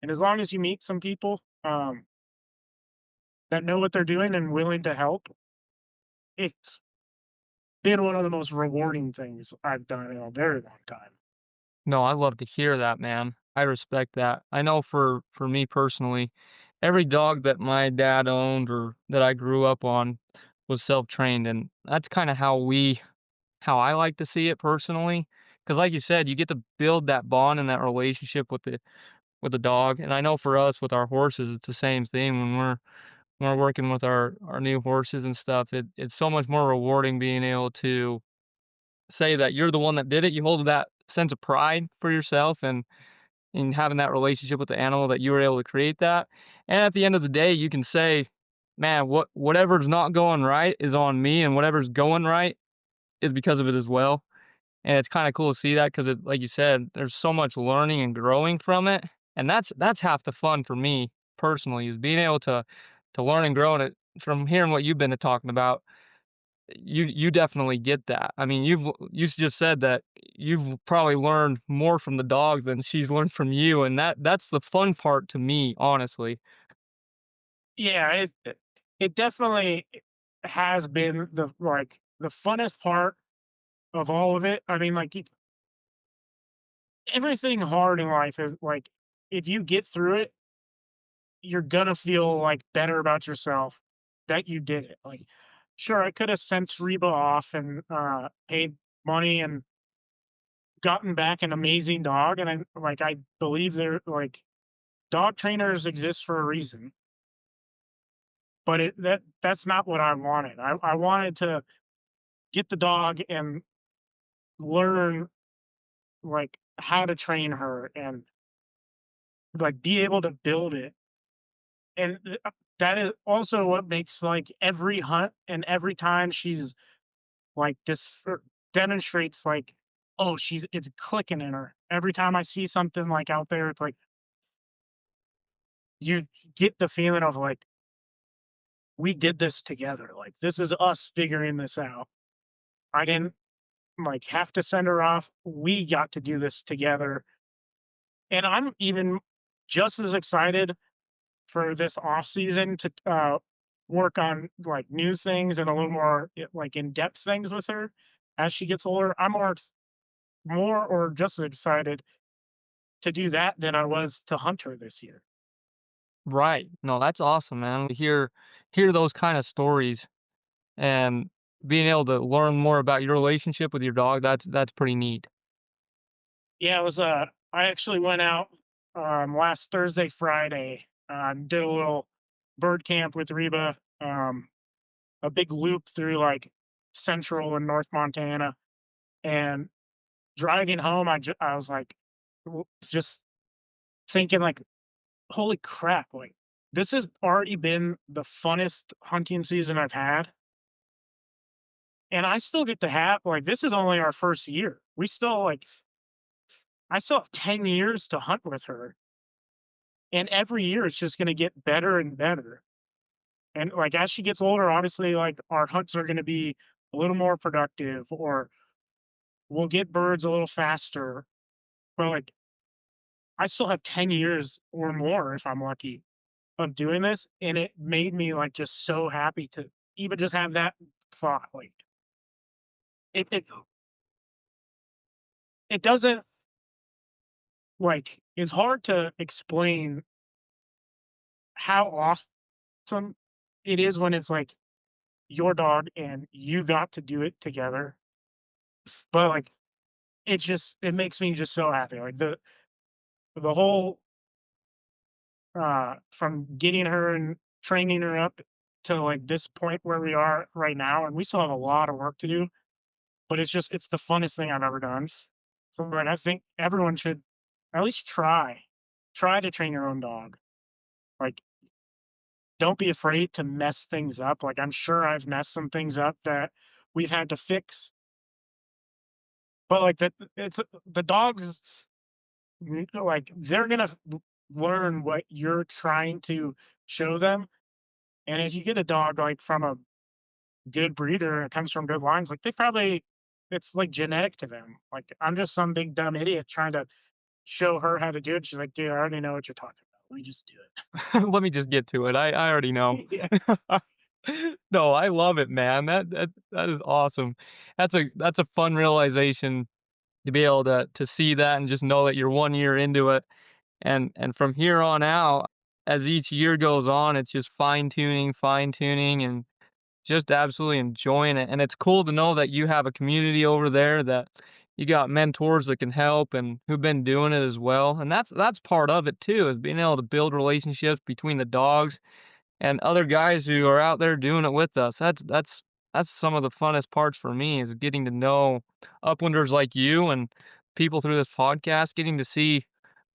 And as long as you meet some people that know what they're doing and willing to help, it's been one of the most rewarding things I've done in a very long time. No, I love to hear that, man. I respect that. I know for me personally, every dog that my dad owned or that I grew up on was self-trained, and that's kinda how I like to see it personally. Because, like you said, you get to build that bond and that relationship with the dog, and I know for us with our horses, it's the same thing when we're working with our new horses and stuff. It's so much more rewarding being able to say that you're the one that did it. You hold that sense of pride for yourself and having that relationship with the animal that you were able to create that. And at the end of the day, you can say, man, whatever's not going right is on me, and whatever's going right is because of it as well. And it's kind of cool to see that because, like you said, there's so much learning and growing from it, and that's half the fun for me personally is being able to learn and grow. And it from hearing what you've been talking about, you definitely get that. I mean, you just said that you've probably learned more from the dog than she's learned from you, and that's the fun part to me, honestly. Yeah, it definitely has been the funnest part of all of it. I mean, like everything hard in life is like if you get through it, you're gonna feel like better about yourself that you did it. Like, sure, I could have sent Reba off and paid money and gotten back an amazing dog, and I believe they're like dog trainers exist for a reason. But that's not what I wanted. I wanted to get the dog and learn like how to train her and like be able to build it. And that is also what makes like every hunt and every time she's like this demonstrates like, oh, it's clicking in her. Every time I see something like out there, it's like you get the feeling of like we did this together. Like this is us figuring this out. I didn't like have to send her off. We got to do this together. And I'm even just as excited for this off season to work on like new things and a little more like in depth things with her as she gets older. I'm more or just as excited to do that than I was to hunt her this year. Right. No, that's awesome, man. To hear those kind of stories and being able to learn more about your relationship with your dog, that's pretty neat. Yeah, it was I actually went out last Thursday, Friday, did a little bird camp with Reba, a big loop through like central and North Montana. And driving home, I was like, just thinking like, holy crap! Like this has already been the funnest hunting season I've had, and I still get to have like this is only our first year. We still like I still have 10 years to hunt with her, and every year it's just going to get better and better. And like as she gets older, obviously, like our hunts are going to be a little more productive, or we'll get birds a little faster. But like I still have 10 years or more if I'm lucky of doing this, and it made me, like, just so happy to even just have that thought, like, it it doesn't like, it's hard to explain how awesome it is when it's, like, your dog and you got to do it together, but, like, it makes me just so happy, like, the whole, from getting her and training her up to, like, this point where we are right now, and we still have a lot of work to do. But it's the funnest thing I've ever done. So, like, I think everyone should at least try to train your own dog. Like, don't be afraid to mess things up. Like, I'm sure I've messed some things up that we've had to fix, but, like, the dogs, like, they're gonna learn what you're trying to show them, and if you get a dog, like, from a good breeder, it comes from good lines, like, they probably it's, like, genetic to them. Like, I'm just some big dumb idiot trying to show her how to do it. She's like, "Dude, I already know what you're talking about. Let me just do Let me just get to it. I already know. it." Yeah. No, I love it, man. That is awesome. That's a fun realization to be able to see that and just know that you're 1 year into it. And from here on out, as each year goes on, it's just fine tuning, and just absolutely enjoying it. And it's cool to know that you have a community over there, that you got mentors that can help and who've been doing it as well. And that's part of it too, is being able to build relationships between the dogs and other guys who are out there doing it with us. That's some of the funnest parts for me, is getting to know uplanders like you and people through this podcast, getting to see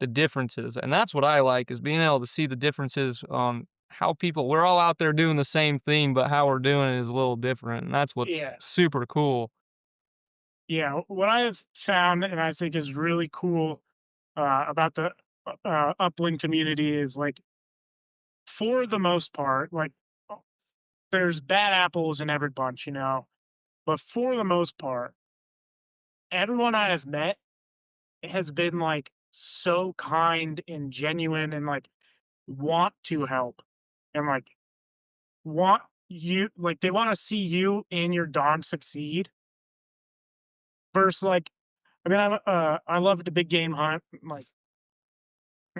the differences. And that's what I like, is being able to see the differences on how people, we're all out there doing the same thing, but how we're doing it is a little different. And that's what's Yeah. super cool. Yeah, what I have found and I think is really cool, about the, upland community is, like, for the most part, like, there's bad apples in every bunch, but for the most part, everyone I have met has been, like, so kind and genuine and, like, want to help and, like, want they wanna see you and your dog succeed versus, like I mean, I love the big game hunt, like,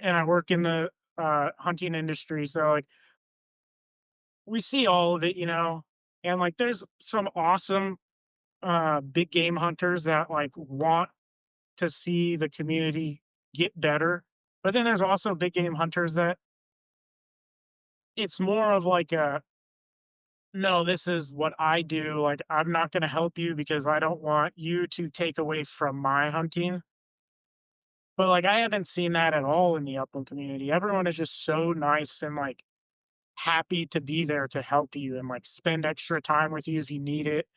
and I work in the, hunting industry, so, like, we see all of it, and, like, there's some awesome, big game hunters that, like, want to see the community get better, but then there's also big game hunters that it's more of like a, "No, this is what I do, like, I'm not gonna help you because I don't want you to take away from my hunting." But, like, I haven't seen that at all in the upland community. Everyone is just so nice and, like, happy to be there to help you and, like, spend extra time with you if you need it,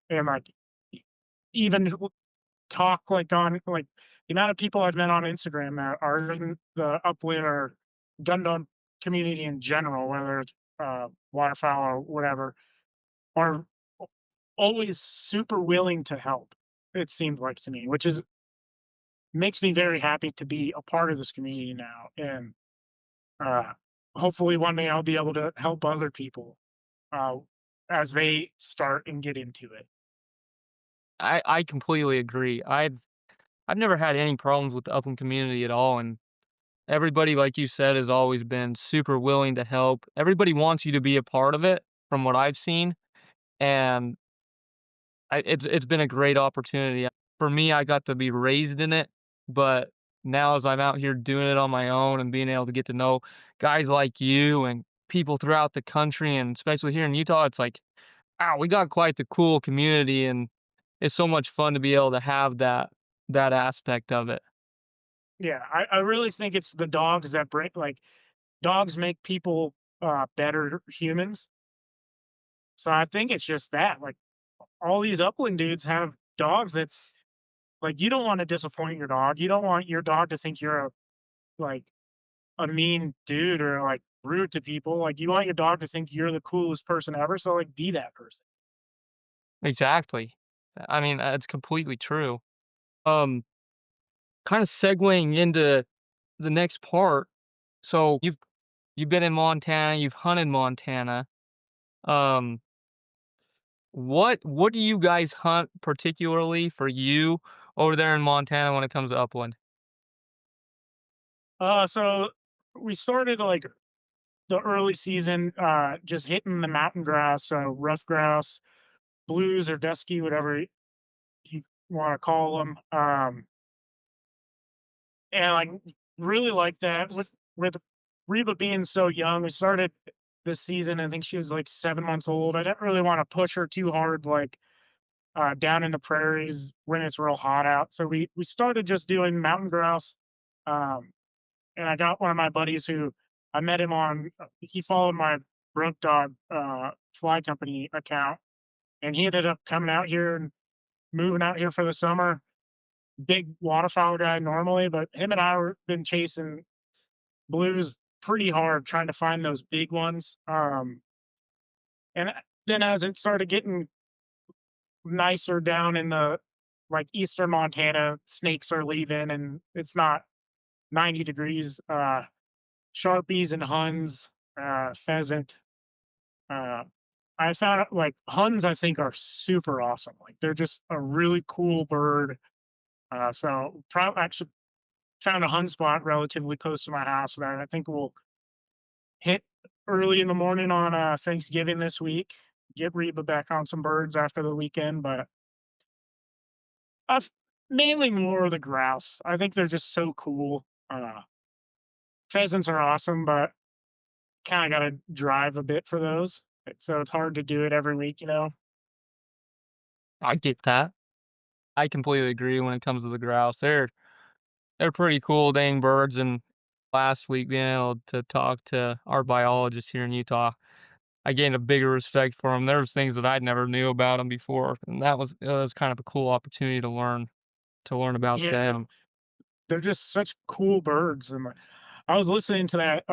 and, like, e even talk, like, on like, the amount of people I've met on Instagram that are in the upland or gun dog community in general, whether it's, waterfowl or whatever, are always super willing to help, it seems like to me, which is makes me very happy to be a part of this community now, and, uh, hopefully one day I'll be able to help other people, uh, as they start and get into it. I completely agree. I've never had any problems with the upland community at all. And everybody, like you said, has always been super willing to help. Everybody wants you to be a part of it from what I've seen, and it's been a great opportunity. For me, I got to be raised in it, but now as I'm out here doing it on my own and being able to get to know guys like you and people throughout the country, and especially here in Utah, it's like, wow, we got quite the cool community, and it's so much fun to be able to have that aspect of it. Yeah, I really think it's the dogs that bring like, dogs make people, better humans, so I think it's just that, like, all these upland dudes have dogs that like, you don't wanna disappoint your dog, you don't want your dog to think you're like, a mean dude or, like, rude to people, like, you want your dog to think you're the coolest person ever, so, like, be that person. Exactly. I mean, it's completely true. Um, kind of segueing into the next part. So you've been in Montana, you've hunted Montana. Um, what do you guys hunt particularly for you over there in Montana when it comes to upland? So we started, like, the early season, just hitting the mountain grass, so rough grouse, blues or dusky, whatever you wanna call them, and, like, really like that with Reba being so young, we started this season, I think she was, like, 7 months old. I didn't really wanna push her too hard, like, down in the prairies when it's real hot out, so we started just doing mountain grouse, um, and I got one of my buddies who I met him on he followed my Broke Dog, fly company account, and he ended up coming out here and moving out here for the summer. Big waterfowl guy normally, but him and I were been chasing blues pretty hard trying to find those big ones. And then as it started getting nicer down in the like eastern Montana, snakes are leaving and it's not 90 degrees. Sharpies and Huns, pheasant. Uh, I found like Huns, I think, are super awesome. Like they're just a really cool bird. Actually found a Hun spot relatively close to my house that I think will hit early in the morning on Thanksgiving this week. Get Reba back on some birds after the weekend, but mainly more of the grouse. I think they're just so cool. Pheasants are awesome, but kind of got to drive a bit for those. So it's hard to do it every week, you know? I get that. I completely agree when it comes to the grouse. They're pretty cool dang birds, and last week being able to talk to our biologist here in Utah, I gained a bigger respect for them. There's things that I never knew about them before, and that was kind of a cool opportunity to learn about Yeah, them. they're just such cool birds. And I was listening to that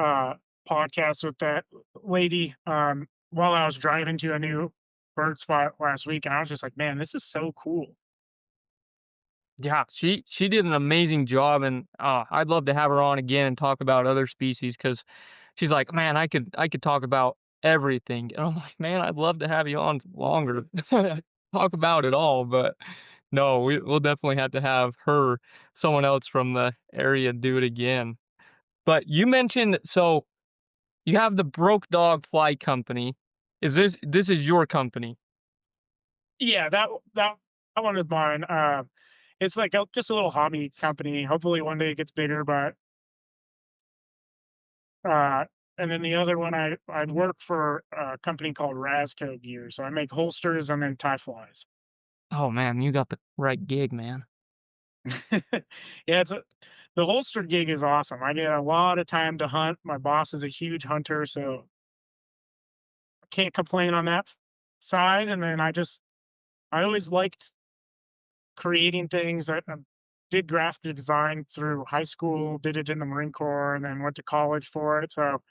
podcast with that lady while I was driving to a new bird spot last week, and I was just like, man, this is so cool. Yeah, she did an amazing job, and I'd love to have her on again and talk about other species because she's like, man, I could talk about everything, and I'm like, man, I'd love to have you on longer, talk about it all, but no, we'll definitely have to have her, someone else from the area, do it again. But you mentioned, so you have the Broke Dog Fly Company. This is your company? Yeah, that one is mine. It's like just a little hobby company. Hopefully, one day it gets bigger, but Uh, and then the other one, I work for a company called Rasco Gear, so I make holsters and then tie flies. Oh man, you got the right gig, man. Yeah, the holster gig is awesome. I get a lot of time to hunt. My boss is a huge hunter, so I can't complain on that side. And then I always liked creating things. I did graphic design through high school, did it in the Marine Corps, and then went to college for it. So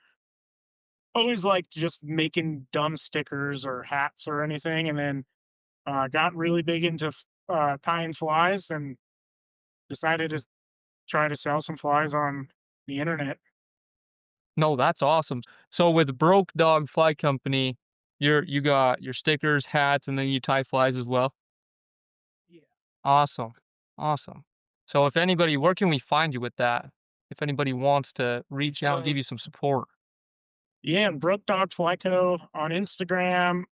always liked just making dumb stickers or hats or anything. And then got really big into tying flies and decided to try to sell some flies on the internet. No, that's awesome. So with Broke Dog Fly Company, you got your stickers, hats, and then you tie flies as well? Yeah. Awesome. Awesome. So if anybody, where can we find you with that? If anybody wants to reach out and Uh, give you some support. yeah, Broke Dog Flyco on Instagram.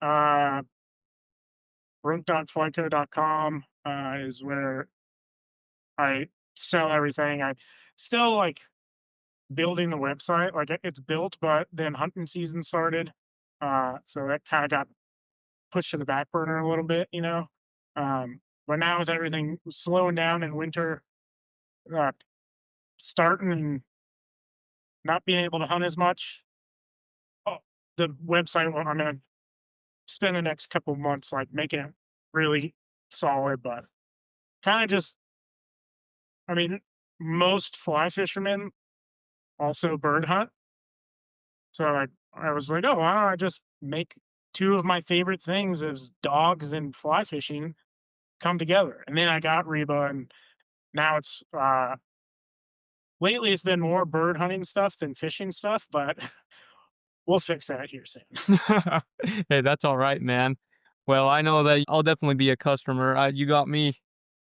BrokeDogFlyco.com is where I sell everything. I still like building the website. Like it's built, but then hunting season started. So that kind of got pushed to the back burner a little bit, you know. But now with everything slowing down in winter, uh, starting and not being able to hunt as much, oh, the website, well, I'm gonna spend the next couple of months like making it really solid. But kind of just, I mean, most fly fishermen also bird hunt, so I was like, oh, why don't I just make two of my favorite things as dogs and fly fishing come together? And then I got Reba, and now lately it's been more bird hunting stuff than fishing stuff, but we'll fix that here soon. Hey, that's all right, man. Well, I know that I'll definitely be a customer. You got me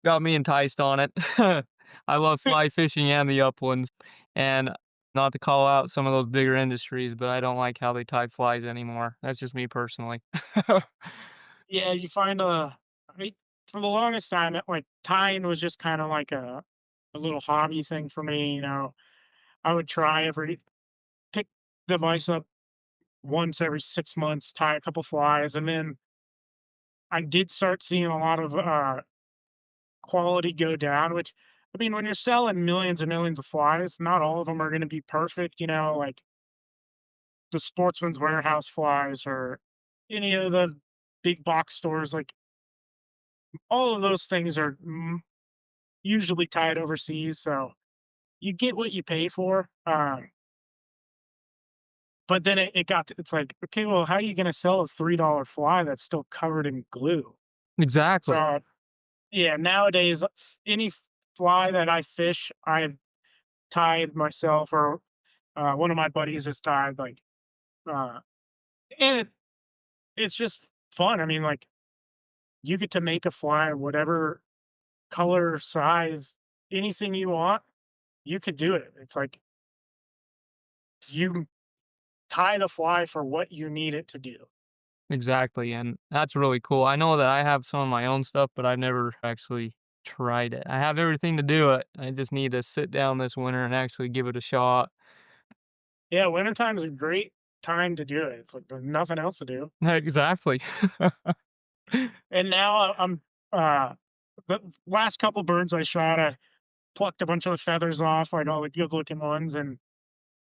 enticed on it. I love fly fishing and the uplands, and not to call out some of those bigger industries, but I don't like how they tie flies anymore. That's just me personally. Yeah, you find I mean, for the longest time, like tying was just kind of like a little hobby thing for me. You know, I would pick the device up once every 6 months, tie a couple flies, and then I did start seeing a lot of quality go down. Which I mean, when you're selling millions and millions of flies, not all of them are going to be perfect. You know, like the Sportsman's Warehouse flies or any of the big box stores. Like all of those things are usually tied overseas, so you get what you pay for. but then it got to, it's like, okay, well, how are you going to sell a $3 fly that's still covered in glue? Exactly. So yeah, nowadays any fly that I fish, I've tied myself, or one of my buddies has tied, like, uh, and it's just fun. I mean, like, you get to make a fly whatever color, size, anything you want, you could do it. It's like you tie the fly for what you need it to do. Exactly, and that's really cool. I know that I have some of my own stuff, but I've never actually tried it. I have everything to do it. I just need to sit down this winter and actually give it a shot. Yeah, wintertime is a great time to do it. It's like there's nothing else to do. Exactly. And now uh the last couple birds I shot, I plucked a bunch of the feathers off, like all the good looking ones, and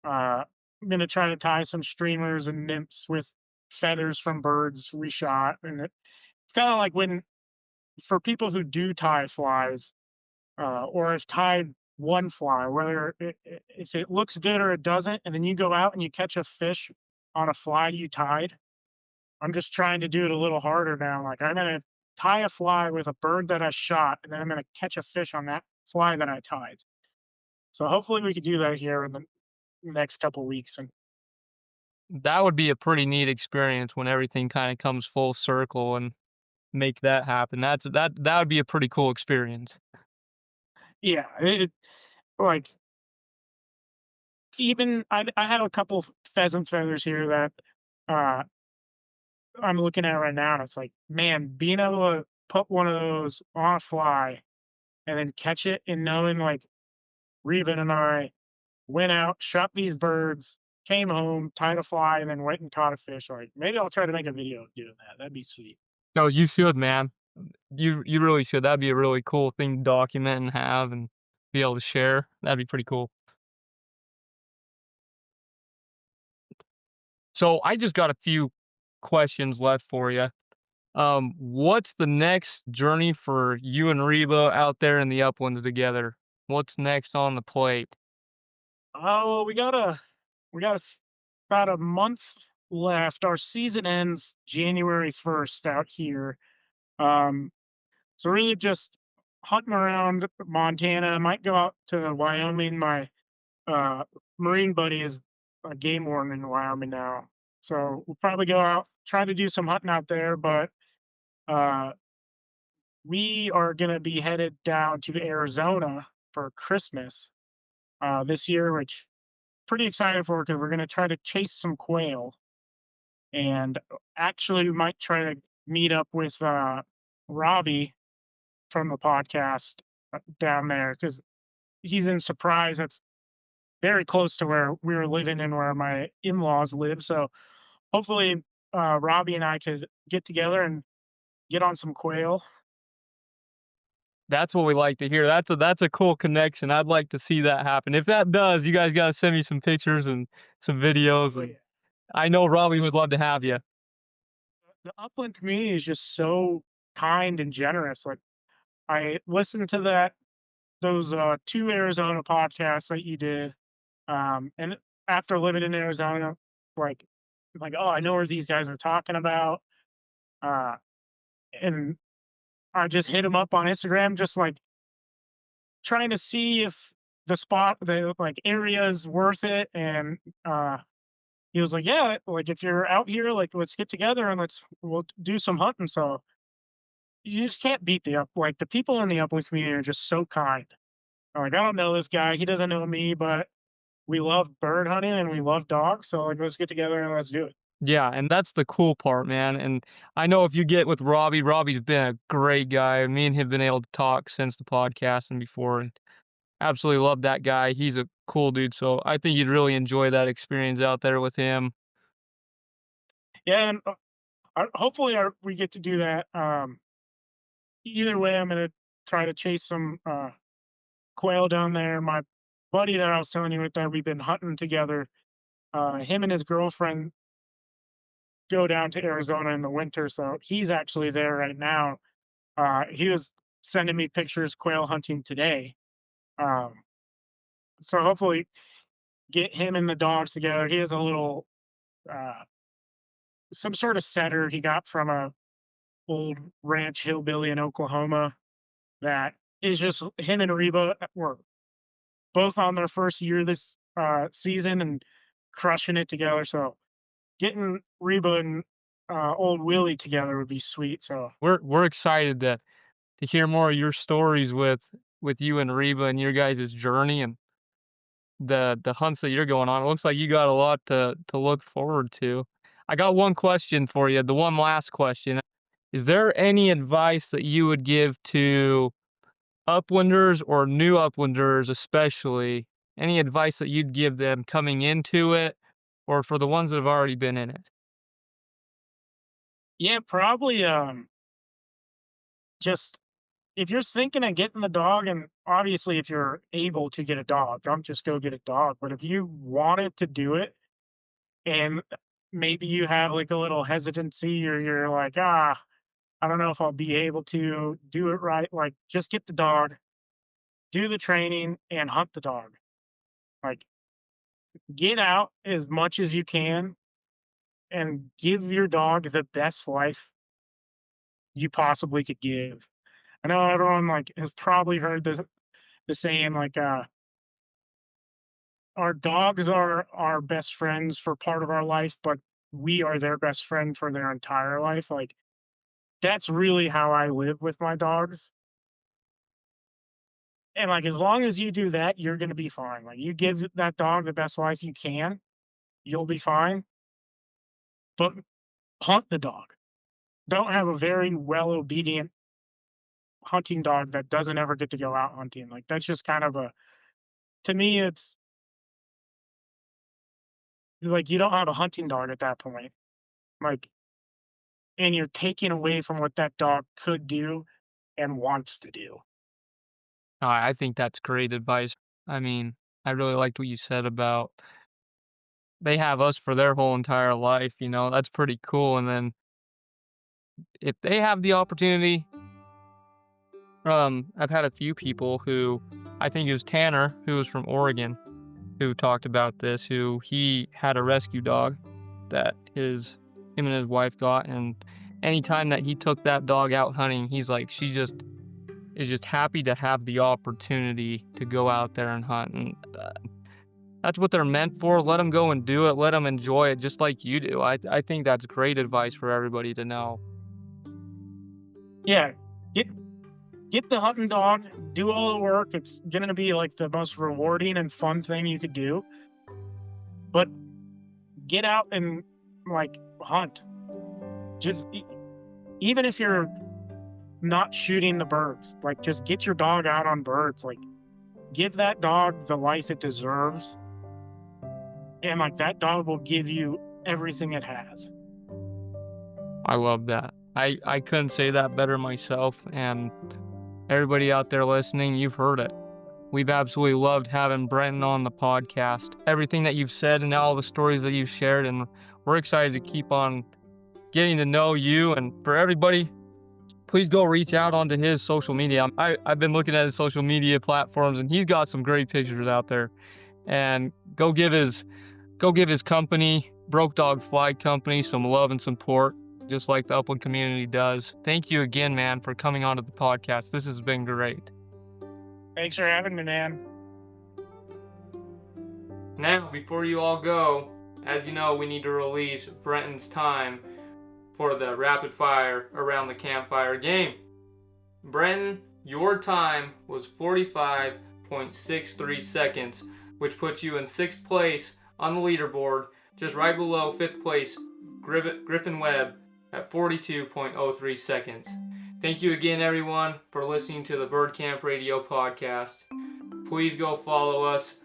I'm gonna try to tie some streamers and nymphs with feathers from birds we shot. And it's kind of like when, for people who do tie flies, or have tied one fly, whether if it looks good or it doesn't, and then you go out and you catch a fish on a fly you tied. I'm just trying to do it a little harder now. Like, I'm gonna tie a fly with a bird that I shot, and then I'm gonna catch a fish on that fly that I tied. So hopefully we can do that here in the next couple weeks. And That would be a pretty neat experience when everything kinda comes full circle and make that happen. That would be a pretty cool experience. yeah, like, even I have a couple of pheasant feathers here that uh, I'm looking at right now, and it's like, man, being able to put one of those on a fly and then catch it, and knowing, like, Reba and I went out, shot these birds, came home, tied a fly, and then went and caught a fish. Like, maybe I'll try to make a video of doing that. That'd be sweet. No, you should, man. You really should. That'd be a really cool thing to document and have and be able to share. That'd be pretty cool. So I just got a few questions left for you. What's the next journey for you and Reba out there in the uplands together? What's next on the plate? Oh, we got about a month left. Our season ends January 1st out here. Um, so really just hunting around Montana. Might go out to Wyoming. My uh, Marine buddy is a game warden in Wyoming now, so we'll probably go out, try to do some hunting out there. But uh, we are gonna be headed down to Arizona for Christmas this year, which pretty excited for, because we're gonna try to chase some quail. And actually, we might try to meet up with Robbie from the podcast down there, because he's in Surprise. That's very close to where we were living and where my in-laws live. So hopefully, Robbie and I could get together and get on some quail. That's what we like to hear. That's a cool connection. I'd like to see that happen. If that does, you guys gotta send me some pictures and some videos, Oh and yeah. I know Robbie would love to have you. The upland community is just so kind and generous. Like, I listened to those two Arizona podcasts that you did. And after living in Arizona, like, oh, I know where these guys are talking about. Uh, and I just hit him up on Instagram, just like trying to see if the like area is worth it. And he was like, yeah, like, if you're out here, like, let's get together and we'll do some hunting. So you just can't beat the people in the upland community are just so kind. Like, I don't know this guy, he doesn't know me, but we love bird hunting and we love dogs. So, like, let's get together and let's do it. Yeah, and that's the cool part, man. And I know if you get with Robbie, Robbie's been a great guy. Me and him have been able to talk since the podcast and before, and absolutely love that guy. He's a cool dude. So I think you'd really enjoy that experience out there with him. Yeah, and hopefully we get to do that. Either way, I'm gonna try to chase some quail down there. My buddy that I was telling you with, that we've been hunting together, him and his girlfriend go down to Arizona in the winter, so he's actually there right now. He was sending me pictures quail hunting today. Um, so hopefully get him and the dogs together. He has a little some sort of setter he got from a old ranch hillbilly in Oklahoma that is just him and Reba were both on their first year this season and crushing it together. So getting Reba and old Willie together would be sweet. So We're excited to hear more of your stories with you and Reba and your guys' journey and the hunts that you're going on. It looks like you got a lot to look forward to. I got one question for you, the one last question. Is there any advice that you would give to uplanders or new uplanders especially? Any advice that you'd give them coming into it or for the ones that have already been in it? yeah, probably just if you're thinking of getting the dog, and obviously if you're able to get a dog, don't just go get a dog. But if you wanted to do it and maybe you have like a little hesitancy or you're like, I don't know if I'll be able to do it right, like just get the dog, do the training and hunt the dog. Like get out as much as you can and give your dog the best life you possibly could give. I know everyone like has probably heard the saying like our dogs are our best friends for part of our life, but we are their best friend for their entire life. Like that's really how I live with my dogs. And like as long as you do that, you're gonna be fine. Like you give that dog the best life you can, you'll be fine. But hunt the dog. Don't have a very well obedient hunting dog that doesn't ever get to go out hunting. Like that's just kind of a to me it's like you don't have a hunting dog at that point. Like and you're taking away from what that dog could do and wants to do. I think that's great advice. I mean, I really liked what you said about they have us for their whole entire life, you know, that's pretty cool. And then if they have the opportunity, I've had a few people who I think it was Tanner, who was from Oregon, who talked about this, who he had a rescue dog that him and his wife got, and anytime that he took that dog out hunting, he's like, she just is just happy to have the opportunity to go out there and hunt. And that's what they're meant for. Let them go and do it. Let them enjoy it just like you do. I think that's great advice for everybody to know. Yeah. Get get the hunting dog, do all the work. It's gonna be like the most rewarding and fun thing you could do. But get out and like hunt. Just even if you're not shooting the birds, like just get your dog out on birds. Like give that dog the life it deserves. And like that dog will give you everything it has. I love that. I couldn't say that better myself. And everybody out there listening, you've heard it. We've absolutely loved having Brenton on the podcast. Everything that you've said and all the stories that you've shared, and we're excited to keep on getting to know you. And for everybody, please go reach out onto his social media. I've been looking at his social media platforms, and he's got some great pictures out there. And go give his company, Broke Dog Fly Company, some love and support, just like the upland community does. Thank you again, man, for coming onto the podcast. This has been great. Thanks for having me, man. Now, before you all go, as you know, we need to release Brenton's time for the rapid fire around the campfire game. Brenton, your time was 45.63 seconds, which puts you in 6th place on the leaderboard, just right below 5th place Griffin Webb at 42.03 seconds. Thank you again, everyone, for listening to the Bird Camp Radio podcast. Please go follow us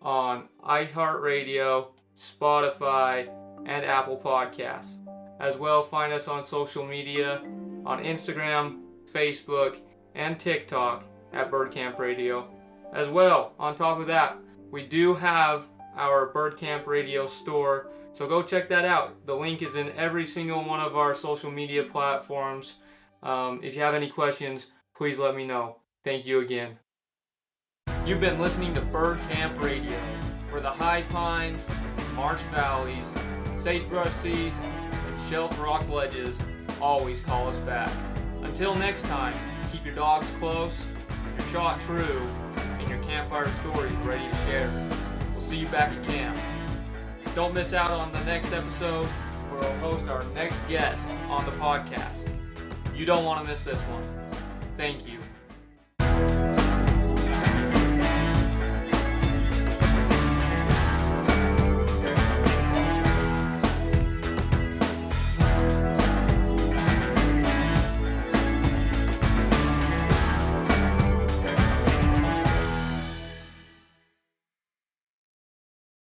on iHeartRadio, Spotify, and Apple Podcasts. As well, find us on social media on Instagram, Facebook, and TikTok at Bird Camp Radio. As well, on top of that, we do have our Bird Camp Radio store, so go check that out. The link is in every single one of our social media platforms. If you have any questions, please let me know. Thank you again. You've been listening to Bird Camp Radio, where the high pines, marsh valleys, sagebrush seeds, and shelf rock ledges always call us back. Until next time, keep your dogs close, your shot true, and your campfire stories ready to share. We'll see you back at camp. Don't miss out on the next episode where we'll host our next guest on the podcast. You don't want to miss this one. Thank you.